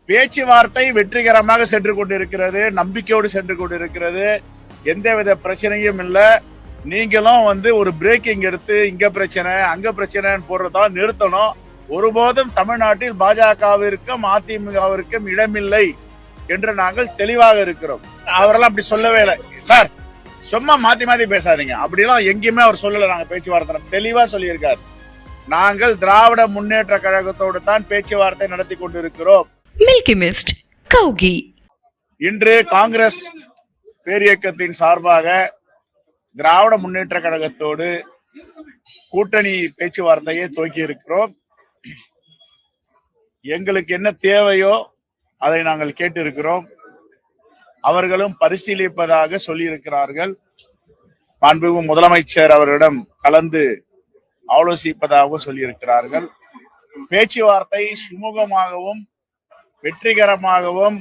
பேச்சுவார்த்தை வெற்றிகரமாக சென்று கொண்டிருக்கிறது, நம்பிக்கையோடு சென்று கொண்டிருக்கிறது. எந்தவித பிரச்சனையும் இல்ல. நீங்களும் ஒரு பிரேக்கிங் எடுத்து இங்க பிரச்சனை அங்க பிரச்சனைன்னு போடுறதால நிறுத்தணும். ஒருபோதும் தமிழ்நாட்டில் பாஜகவிற்கும் அதிமுகவிற்கும் இடமில்லை என்று நாங்கள் தெளிவாக இருக்கிறோம். அவரெல்லாம் அப்படி சொல்லவே இல்லை சார். சும்மா மாத்தி மாத்தி பேசாதீங்க. அப்படிலாம் எங்கேயுமே அவர் சொல்லல. நாங்க பேச்சுவார்த்தை தெளிவா சொல்லியிருக்காரு. நாங்கள் திராவிட முன்னேற்ற கழகத்தோடு தான் பேச்சுவார்த்தை நடத்தி கொண்டிருக்கிறோம். மில்கி மிஸ்ட் கௌகி. இன்று காங்கிரஸ் பேரியக்கத்தின் சார்பாக திராவிட முன்னேற்ற கழகத்தோடு கூட்டணி பேச்சுவார்த்தையை துவக்கி இருக்கிறோம். எங்களுக்கு என்ன தேவையோ அதை நாங்கள் கேட்டிருக்கிறோம். அவர்களும் பரிசீலிப்பதாக சொல்லியிருக்கிறார்கள். மாண்புமிகு முதலமைச்சர் அவர்களிடம் கலந்து ஆலோசிப்பதாகவும் சொல்லியிருக்கிறார்கள். பேச்சுவார்த்தை சுமூகமாகவும் வெற்றிகரமாகவும்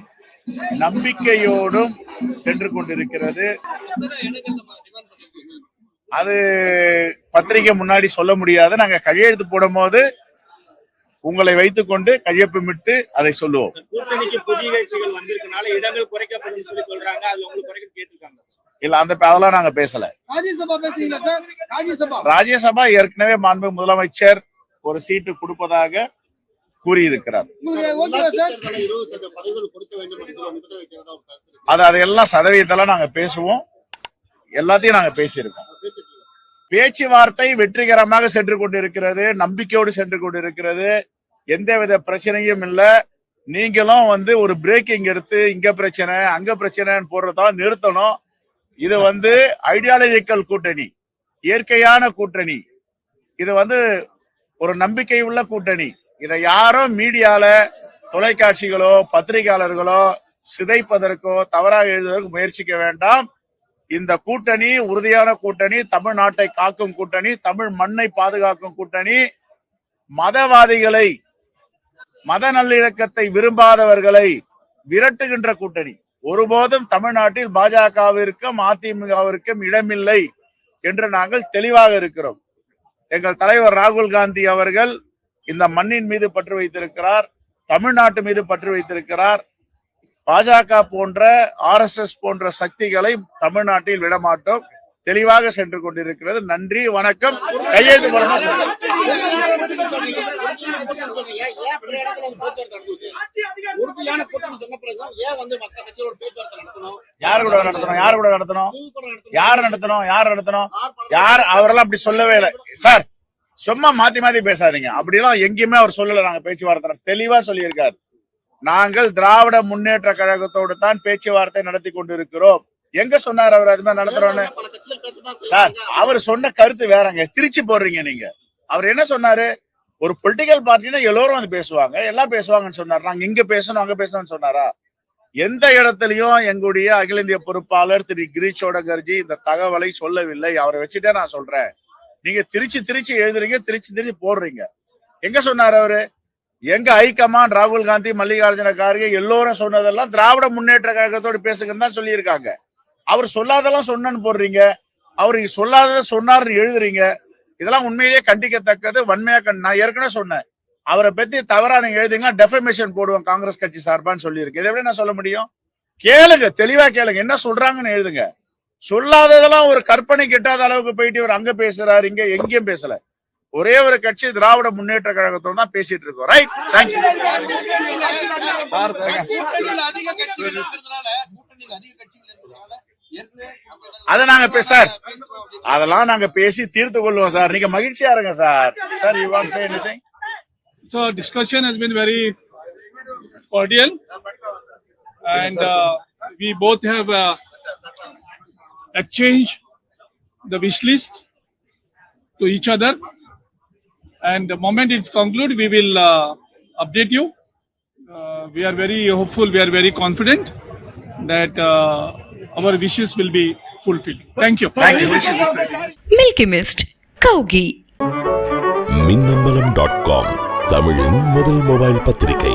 நம்பிக்கையோடும் சென்று கொண்டிருக்கிறது. அது பத்திரிகை முன்னாடி சொல்ல முடியாது. நாங்க கையெழுத்து போடும் போது உங்களை வைத்துக் கொண்டு கையொப்பமிட்டு அதை சொல்லுவோம். கூட்டணிக்கு புதிய கட்சிகள் வந்திருக்கனால இடங்கள் குறைக்கப்படும் சொல்லி சொல்றாங்க. அது உங்களுக்கு குறைக்க கேட்டிருக்காங்க. இல்ல, அதெல்லாம் நாங்க பேசல. ராஜ்யசபா ஏற்கனவே மாண்பு முதலமைச்சர் ஒரு சீட்டு கொடுப்பதாக கூறியிருக்கிறார். அதெல்லாம் சதவீதத்தெல்லாம் நாங்க பேசுவோம். எல்லாத்தையும் நாங்க பேசியிருக்கோம். பேச்சுவார்த்தை வெற்றிகரமாக சென்று கொண்டிருக்கிறது, நம்பிக்கையோடு சென்று கொண்டிருக்கிறது. எந்தவித பிரச்சனையும் இல்ல. நீங்களும் ஒரு பிரேக்கிங் எடுத்து இங்க பிரச்சனை அங்க பிரச்சனைன்னு போடுறதால நிறுத்தணும். இது ஐடியாலஜிக்கல் கூட்டணி, இயற்கையான கூட்டணி. இது ஒரு நம்பிக்கை உள்ள கூட்டணி. இதை யாரும் மீடியால தொலைக்காட்சிகளோ பத்திரிகையாளர்களோ சிதைப்பதற்கோ தவறாக எழுதுவதற்கு முயற்சிக்க வேண்டாம். இந்த கூட்டணி உறுதியான கூட்டணி, தமிழ்நாட்டை காக்கும் கூட்டணி, தமிழ் மண்ணை பாதுகாக்கும் கூட்டணி, மதவாதிகளை மத நல்லிணக்கத்தை விரும்பாதவர்களை விரட்டுகின்ற கூட்டணி. ஒருபோதும் தமிழ்நாட்டில் பாஜகவிற்கும் அதிமுகவிற்கும் இடமில்லை என்று நாங்கள் தெளிவாக இருக்கிறோம். எங்கள் தலைவர் ராகுல் காந்தி அவர்கள் இந்த மண்ணின் மீது பற்று வைத்திருக்கிறார், தமிழ்நாட்டு மீது பற்று வைத்திருக்கிறார். பாஜக போன்ற RSS போன்ற சக்திகளை தமிழ்நாட்டில் விடமாட்டோம். தெளிவாக சென்று கொண்டிருக்கிறது. நன்றி, வணக்கம். கையெழுத்து போடணும். யாரு கூட நடத்தணும்? அவரெல்லாம் அப்படி சொல்லவே இல்லை சார். சும்மா மாத்தி மாத்தி பேசாதீங்க. அப்படிலாம் எங்கேயுமே அவர் சொல்லல. நாங்க பேச்சுவார்த்தை தெளிவா சொல்லியிருக்காரு. நாங்கள் திராவிட முன்னேற்ற கழகத்தோடு தான் பேச்சுவார்த்தை நடத்தி கொண்டிருக்கிறோம். எங்க சொன்னார் அவர் அது மாதிரி நடத்துறோன்னு? சார், அவர் சொன்ன கருத்து வேறங்க. திருச்சி போடுறீங்க நீங்க. அவர் என்ன சொன்னாரு? ஒரு பொலிட்டிக்கல் பார்ட்டினா எல்லோரும் பேசுவாங்க, எல்லாம் பேசுவாங்கன்னு சொன்னார். நாங்க இங்க பேசணும் அங்க பேசணும்னு சொன்னாரா? எந்த இடத்துலயும் எங்களுடைய அகில இந்திய பொறுப்பாளர் திரு கிரீஷ் சோடங்கர்ஜி இந்த தகவலை சொல்லவில்லை. அவரை வச்சுட்டே நான் சொல்றேன். நீங்க திருச்சி எழுதுறீங்க, திருச்சி போடுறீங்க. எங்க சொன்னார் அவரு? எங்க ஹைகமாண்ட் ராகுல் காந்தி, மல்லிகார்ஜுன கார்கே எல்லோரும் சொன்னதெல்லாம் திராவிட முன்னேற்ற கழகத்தோடு பேசுங்கன்னு தான் சொல்லியிருக்காங்க. அவர் சொல்லாதெல்லாம் சொன்னு போடுறீங்க. அவர் சொல்லாததை சொன்னார்னு எழுதுறீங்க. இதெல்லாம் உண்மையிலேயே கண்டிக்கத்தக்கது. வன்மையா நான் ஏற்கனவே சொன்னேன். அவரை பத்தி தவறா நீங்க எழுதிங்கன்னா டெஃபமேஷன் போடுவோம் காங்கிரஸ் கட்சி சார்பான்னு சொல்லியிருக்கு. இதை எப்படி நான் சொல்ல முடியும்? கேளுங்க, தெளிவா கேளுங்க, என்ன சொல்றாங்கன்னு எழுதுங்க. சொல்லாததெல்லாம் ஒரு கற்பனை கெட்டாத அளவுக்கு போயிட்டு இவர் அங்க பேசுறாரு, இங்க எங்கேயும் பேசல. ஒரே ஒரு கட்சி திராவிட முன்னேற்ற கழகத்தோடு தான் பேசிட்டு இருக்கோம். Right, thank you. அதை நாங்க சார் அதெல்லாம் நாங்க பேசி தீர்த்து கொள்வோம் சார். நீங்க மகிழ்ச்சியா இருங்க sir. Sir, you want to say anything? So discussion has been very cordial, and we both have exchanged the wish list to each other. And the moment it's concluded, we will update you. We are very hopeful. We are very confident that our wishes will be fulfilled. Thank you. Thank you. Milky mist கௌகி. மின்னம்பலம்.com தமிழின் முதல் mobile பத்திரிகை.